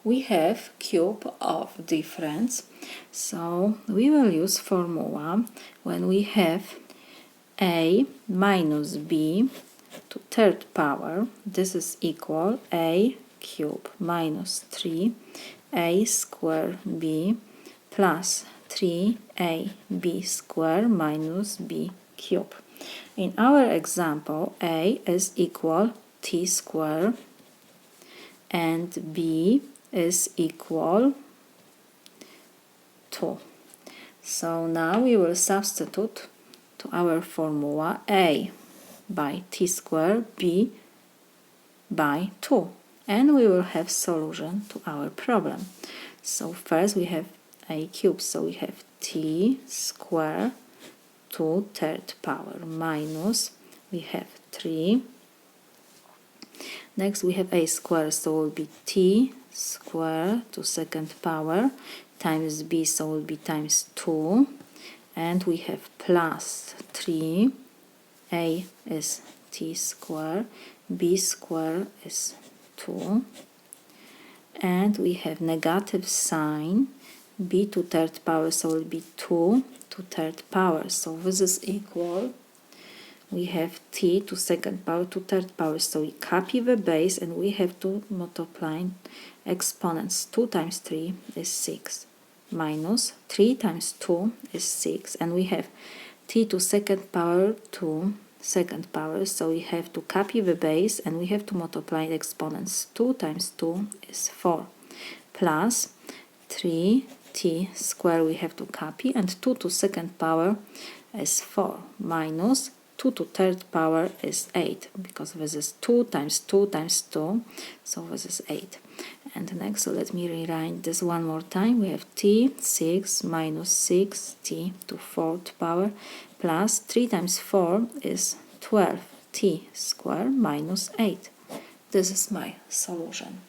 we have cube of difference, so we will use formula when we have a minus b to third power. This is equal a cube minus 3a square b plus 3ab square minus b cube. In our example, a is equal t square and b is equal 2. So now we will substitute to our formula a by t square, b by 2, and we will have solution to our problem. So first we have a cube, so we have t square to third power minus we have 3. Next we have a square, so it will be t square to second power times b, so it will be times 2, and we have plus 3. A is t square, b square is 2, and we have negative sign, b to third power, so it will be 2 to third power, so this is equal, we have t to second power to third power, so we copy the base and we have to multiply exponents. 2 times 3 is 6 minus 3 times 2 is 6, and we have t to second power to second power, so we have to copy the base and we have to multiply the exponents. 2 times 2 is 4 plus 3t square we have to copy, and 2 to second power is 4 minus 2 to third power is 8, because this is 2 times 2 times 2, so this is 8. And next, so let me rewrite this one more time. We have t 6 minus 6t to fourth power plus 3 times 4 is 12t square minus 8. This is my solution.